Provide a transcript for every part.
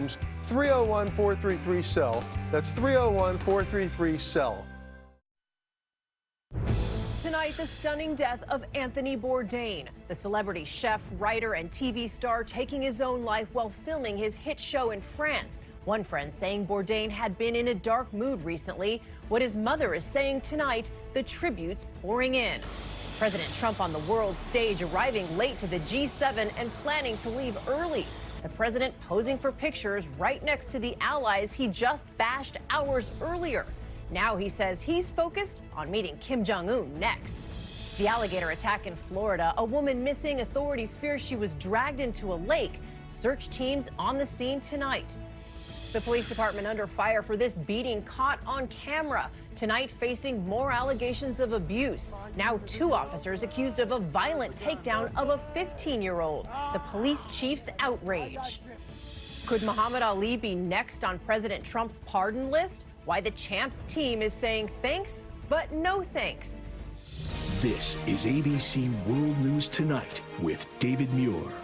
homes. 301-433-CELL. That's 301-433-CELL. Tonight, the stunning death of Anthony Bourdain, the celebrity chef, writer, and TV star taking his own life while filming his hit show in France. One friend saying Bourdain had been in a dark mood recently. What his mother is saying tonight, the tributes pouring in. President Trump on the world stage, arriving late to the G7 and planning to leave early. The president posing for pictures right next to the allies he just bashed hours earlier. Now he says he's focused on meeting Kim Jong-un next. The alligator attack in Florida, a woman missing, authorities fear she was dragged into a lake. Search teams on the scene tonight. The police department under fire for this beating caught on camera. Tonight facing more allegations of abuse. Now 2 officers accused of a violent takedown of a 15-year-old. The police chief's outrage. Could Muhammad Ali be next on President Trump's pardon list? Why the Champs team is saying thanks, but no thanks. This is ABC World News Tonight with David Muir.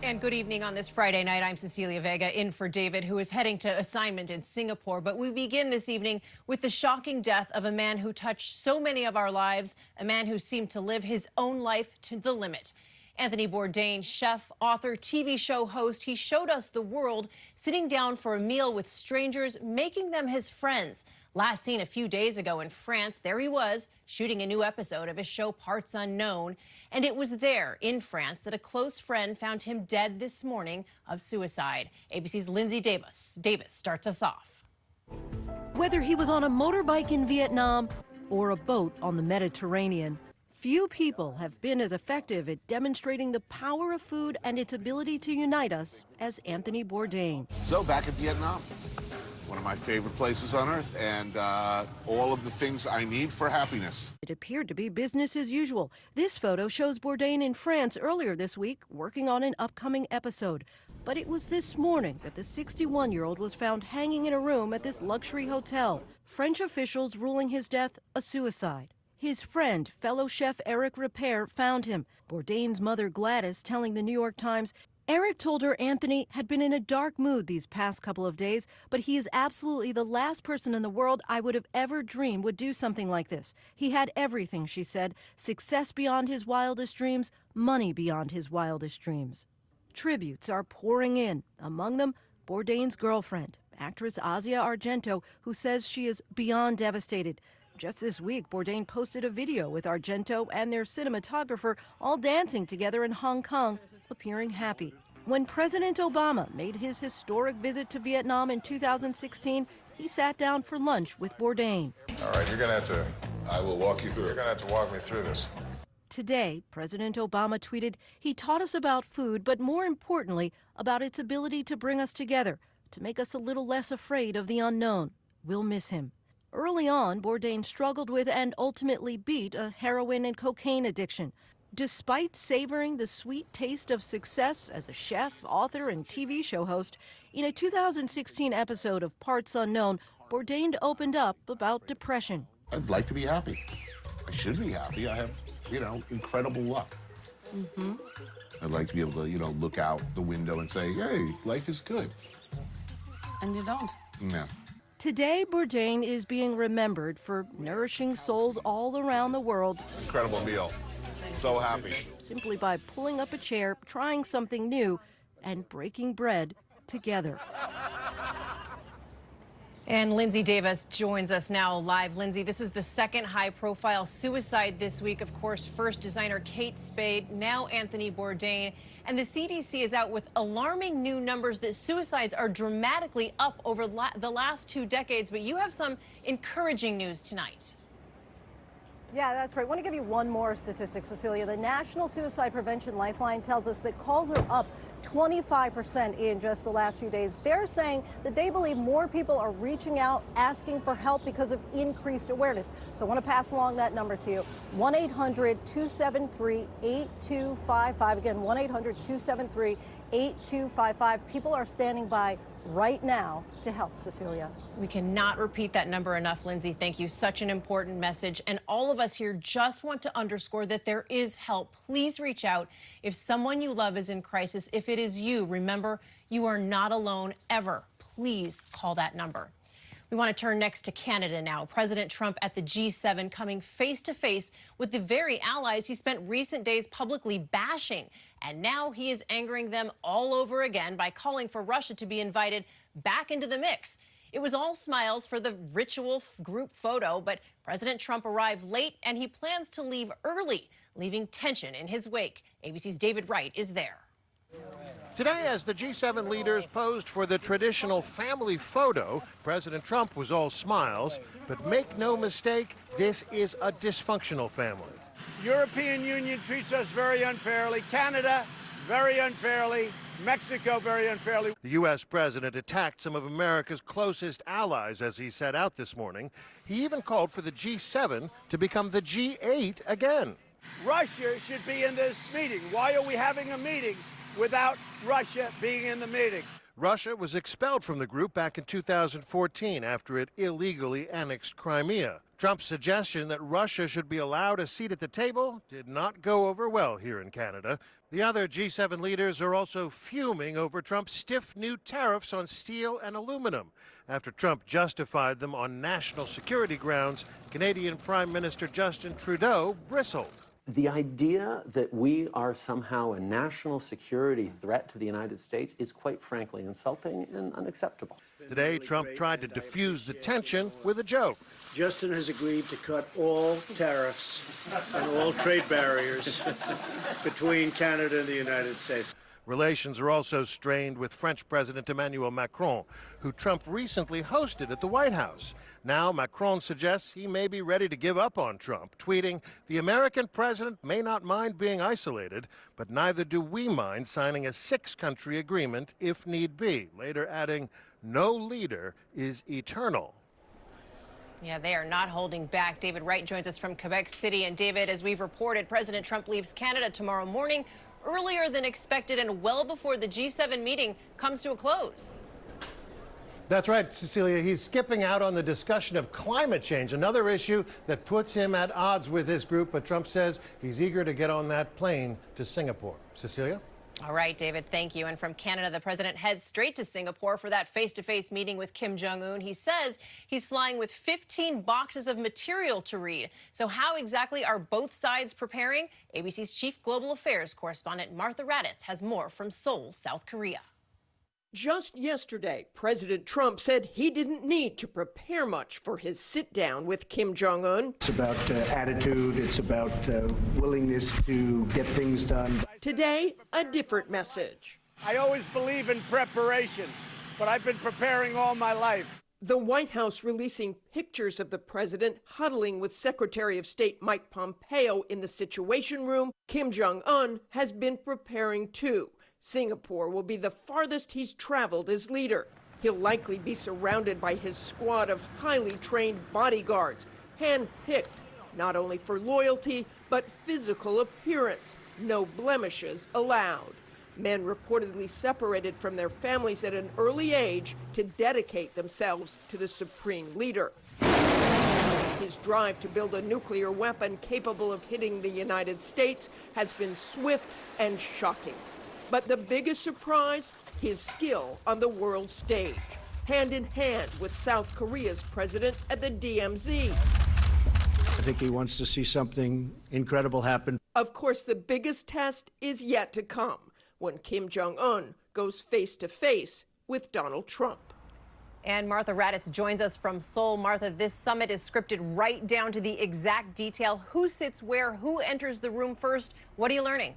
And good evening on this Friday night. I'm Cecilia Vega in for David, who is heading to assignment in Singapore. But we begin this evening with the shocking death of a man who touched so many of our lives, a man who seemed to live his own life to the limit. Anthony Bourdain, chef, author, TV show host, he showed us the world sitting down for a meal with strangers, making them his friends. Last seen a few days ago in France, there he was, shooting a new episode of his show Parts Unknown. And it was there, in France, that a close friend found him dead this morning of suicide. ABC's Lindsay Davis starts us off. Whether he was on a motorbike in Vietnam or a boat on the Mediterranean, few people have been as effective at demonstrating the power of food and its ability to unite us as Anthony Bourdain. So back in Vietnam, one of my favorite places on earth, and all of the things I need for happiness. It appeared to be business as usual. This photo shows Bourdain in France earlier this week working on an upcoming episode. But it was this morning that the 61-year-old was found hanging in a room at this luxury hotel. French officials ruling his death a suicide. His friend, fellow chef Eric Ripert, found him. Bourdain's mother, Gladys, telling the New York Times, Eric told her Anthony had been in a dark mood these past couple of days, but he is absolutely the last person in the world I would have ever dreamed would do something like this. He had everything, she said, success beyond his wildest dreams, money beyond his wildest dreams. Tributes are pouring in, among them Bourdain's girlfriend, actress Asia Argento, who says she is beyond devastated. Just this week, Bourdain posted a video with Argento and their cinematographer all dancing together in Hong Kong, appearing happy. When President Obama made his historic visit to Vietnam in 2016, he sat down for lunch with Bourdain. All right, you're gonna have to... I will walk you through. You're gonna have to walk me through this. Today, President Obama tweeted, he taught us about food, but more importantly, about its ability to bring us together, to make us a little less afraid of the unknown. We'll miss him. Early on, Bourdain struggled with and ultimately beat a heroin and cocaine addiction. Despite savoring the sweet taste of success as a chef, author, and TV show host, in a 2016 episode of Parts Unknown, Bourdain opened up about depression. I'd like to be happy. I should be happy. I have, incredible luck. I'd like to be able to, look out the window and say, hey, life is good. And you don't. No. Today, Bourdain is being remembered for nourishing souls all around the world. Incredible meal. So happy. Simply by pulling up a chair, trying something new, and breaking bread together. And Lindsay Davis joins us now live. Lindsay, this is the second high-profile suicide this week. Of course, first designer Kate Spade, now Anthony Bourdain. And the CDC is out with alarming new numbers that suicides are dramatically up over the last 2 decades. But you have some encouraging news tonight. Yeah, that's right. I want to give you one more statistic, Cecilia. The National Suicide Prevention Lifeline tells us that calls are up 25% in just the last few days. They're saying that they believe more people are reaching out, asking for help because of increased awareness. So I want to pass along that number to you. 1-800-273-8255. Again, 1-800-273-8255. 8255. People are standing by right now to help, Cecilia. We cannot repeat that number enough, Lindsay. Thank you. Such an important message. And all of us here just want to underscore that there is help. Please reach out if someone you love is in crisis. If it is you, remember, you are not alone ever. Please call that number. We want to turn next to Canada now. President Trump at the G7 coming face to face with the very allies he spent recent days publicly bashing. And now he is angering them all over again by calling for Russia to be invited back into the mix. It was all smiles for the ritual group photo, but President Trump arrived late and he plans to leave early, leaving tension in his wake. ABC's David Wright is there. Today, as the G7 leaders posed for the traditional family photo, President Trump was all smiles. But make no mistake, this is a dysfunctional family. European Union treats us very unfairly. Canada, very unfairly. Mexico, very unfairly. The U.S. president attacked some of America's closest allies as he set out this morning. He even called for the G7 to become the G8 again. Russia should be in this meeting. Why are we having a meeting without Russia being in the meeting? Russia was expelled from the group back in 2014 after it illegally annexed Crimea. Trump's suggestion that Russia should be allowed a seat at the table did not go over well here in Canada. The other G7 leaders are also fuming over Trump's stiff new tariffs on steel and aluminum. After Trump justified them on national security grounds, Canadian Prime Minister Justin Trudeau bristled. The idea that we are somehow a national security threat to the United States is quite frankly insulting and unacceptable. Today, Trump tried to diffuse the tension with a joke. Justin has agreed to cut all tariffs and all trade barriers between Canada and the United States. Relations are also strained with French President Emmanuel Macron, who Trump recently hosted at the White House. Now Macron suggests he may be ready to give up on Trump, tweeting, "The American president may not mind being isolated, but neither do we mind signing a six-country agreement if need be," later adding, "No leader is eternal." Yeah, they are not holding back. David Wright joins us from Quebec City. And David, as we've reported, President Trump leaves Canada tomorrow morning, earlier than expected and well before the G7 meeting comes to a close. That's right, Cecilia. He's skipping out on the discussion of climate change, another issue that puts him at odds with his group. But Trump says he's eager to get on that plane to Singapore. Cecilia? All right, David, thank you. And from Canada, the president heads straight to Singapore for that face-to-face meeting with Kim Jong-un. He says he's flying with 15 boxes of material to read. So how exactly are both sides preparing? ABC's chief global affairs correspondent Martha Raddatz has more from Seoul, South Korea. Just yesterday, President Trump said he didn't need to prepare much for his sit-down with Kim Jong-un. It's about attitude. It's about willingness to get things done. Today, a different message. I always believe in preparation, but I've been preparing all my life. The White House releasing pictures of the president huddling with Secretary of State Mike Pompeo in the Situation Room. Kim Jong-un has been preparing too. Singapore will be the farthest he's traveled as leader. He'll likely be surrounded by his squad of highly trained bodyguards, hand-picked not only for loyalty, but physical appearance. No blemishes allowed. Men reportedly separated from their families at an early age to dedicate themselves to the supreme leader. His drive to build a nuclear weapon capable of hitting the United States has been swift and shocking. But the biggest surprise, his skill on the world stage, hand in hand with South Korea's president at the DMZ. I think he wants to see something incredible happen. Of course, the biggest test is yet to come when Kim Jong-un goes face-to-face with Donald Trump. And Martha Raddatz joins us from Seoul. Martha, this summit is scripted right down to the exact detail. Who sits where? Who enters the room first? What are you learning?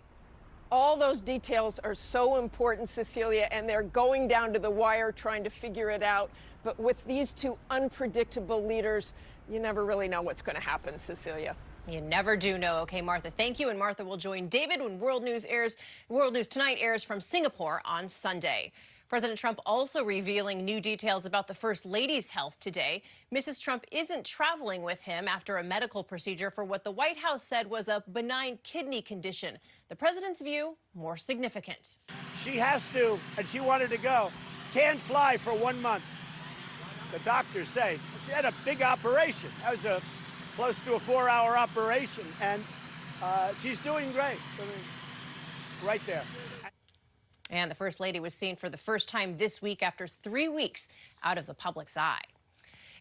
All those details are so important, Cecilia, and they're going down to the wire trying to figure it out. But with these two unpredictable leaders, you never really know what's going to happen, Cecilia. You never do know. Okay, Martha, thank you. And Martha will join David when World News airs. World News Tonight airs from Singapore on Sunday. President Trump also revealing new details about the First Lady's health today. Mrs. Trump isn't traveling with him after a medical procedure for what the White House said was a benign kidney condition. The president's view, more significant. She has to, and she wanted to go. Can't fly for 1 month. The doctors say she had a big operation. That was close to a 4-hour operation, and she's doing great. I mean, right there. And the First Lady was seen for the first time this week after 3 weeks out of the public's eye.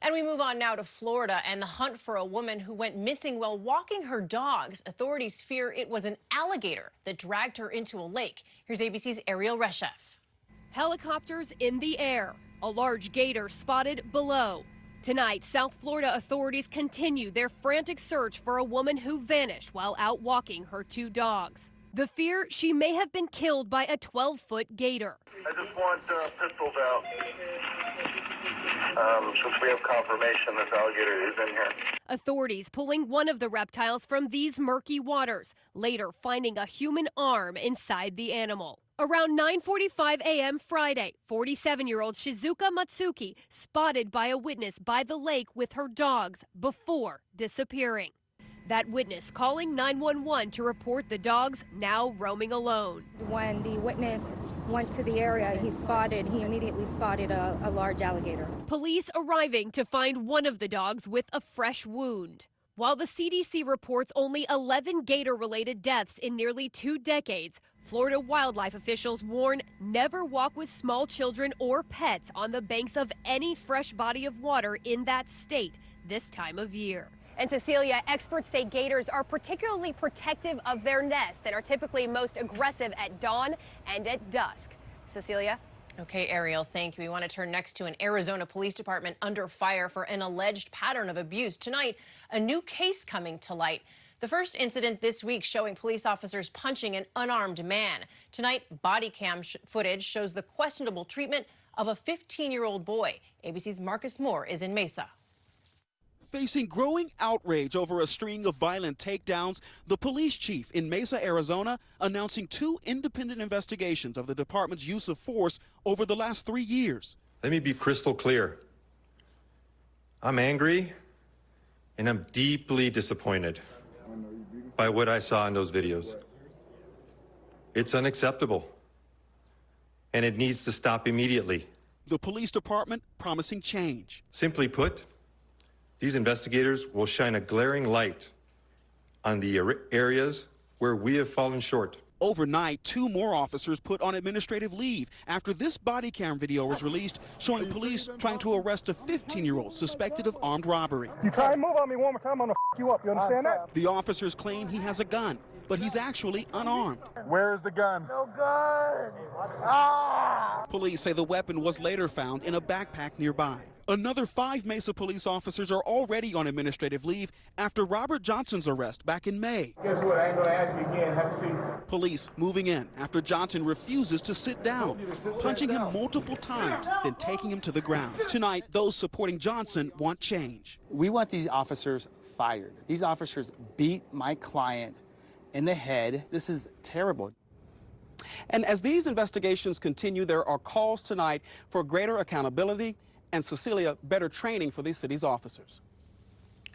And we move on now to Florida and the hunt for a woman who went missing while walking her dogs. Authorities fear it was an alligator that dragged her into a lake. Here's ABC's Ariel Reshef. Helicopters in the air, a large gator spotted below. Tonight, South Florida authorities continue their frantic search for a woman who vanished while out walking her 2 dogs. The fear she may have been killed by a 12-foot gator. I just want pistols out. Since we have confirmation this alligator is in here. Authorities pulling one of the reptiles from these murky waters, later finding a human arm inside the animal. Around 9:45 a.m. Friday, 47-year-old Shizuka Matsuki spotted by a witness by the lake with her dogs before disappearing. That witness calling 911 to report the dogs now roaming alone. When the witness went to the area, he immediately spotted a large alligator. Police arriving to find one of the dogs with a fresh wound. While the CDC reports only 11 gator-related deaths in nearly 2 decades, Florida wildlife officials warn never walk with small children or pets on the banks of any fresh body of water in that state this time of year. And Cecilia, experts say gators are particularly protective of their nests and are typically most aggressive at dawn and at dusk. Cecilia? Okay, Ariel, thank you. We want to turn next to an Arizona police department under fire for an alleged pattern of abuse. Tonight, a new case coming to light. The first incident this week showing police officers punching an unarmed man. Tonight, body cam footage shows the questionable treatment of a 15-year-old boy. ABC's Marcus Moore is in Mesa. Facing growing outrage over a string of violent takedowns, the police chief in Mesa, Arizona, announcing 2 independent investigations of the department's use of force over the last 3 years. Let me be crystal clear. I'm angry and I'm deeply disappointed by what I saw in those videos. It's unacceptable and it needs to stop immediately. The police department promising change. Simply put, these investigators will shine a glaring light on the areas where we have fallen short. Overnight, 2 more officers put on administrative leave after this body cam video was released showing police trying to arrest a 15-year-old suspected of armed robbery. You try and move on me one more time, I'm gonna f you up. You understand that? The officers claim he has a gun, but he's actually unarmed. Where's the gun? No gun. Ah! Police say the weapon was later found in a backpack nearby. Another 5 Mesa police officers are already on administrative leave after Robert Johnson's arrest back in May. Guess what? I ain't gonna ask you again. Have a seat. Police moving in after Johnson refuses to sit down, punching him multiple times, then taking him to the ground. Tonight, those supporting Johnson want change. We want these officers fired. These officers beat my client in the head. This is terrible. And as these investigations continue, there are calls tonight for greater accountability and, Cecilia, better training for these city's officers.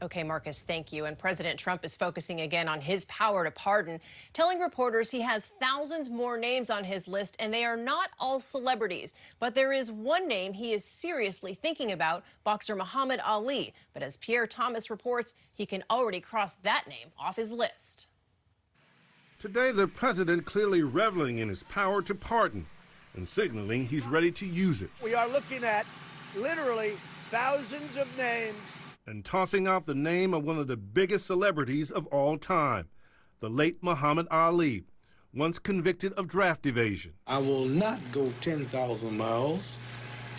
Okay, Marcus, thank you. And President Trump is focusing again on his power to pardon, telling reporters he has thousands more names on his list, and they are not all celebrities. But there is one name he is seriously thinking about, boxer Muhammad Ali. But as Pierre Thomas reports, he can already cross that name off his list. Today, the president clearly reveling in his power to pardon and signaling he's ready to use it. We are looking at literally thousands of names. And tossing out the name of one of the biggest celebrities of all time, the late Muhammad Ali, once convicted of draft evasion. I will not go 10,000 miles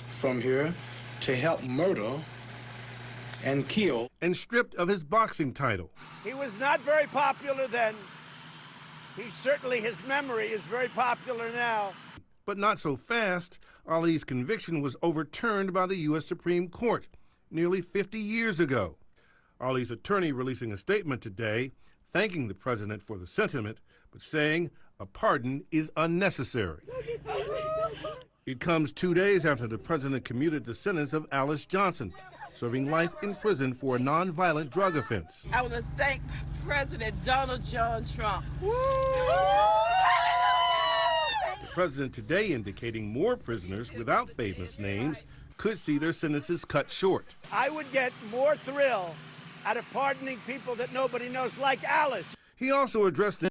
from here to help murder and kill. And stripped of his boxing title. He was not very popular then. His memory is very popular now. But not so fast. Ali's conviction was overturned by the U.S. Supreme Court nearly 50 years ago. Ali's attorney releasing a statement today thanking the president for the sentiment, but saying a pardon is unnecessary. It comes 2 days after the president commuted the sentence of Alice Johnson, serving life in prison for a nonviolent drug offense. I want to thank President Donald John Trump. The president today indicating more prisoners without famous names could see their sentences cut short. I would get more thrill out of pardoning people that nobody knows, like Alice. He also addressed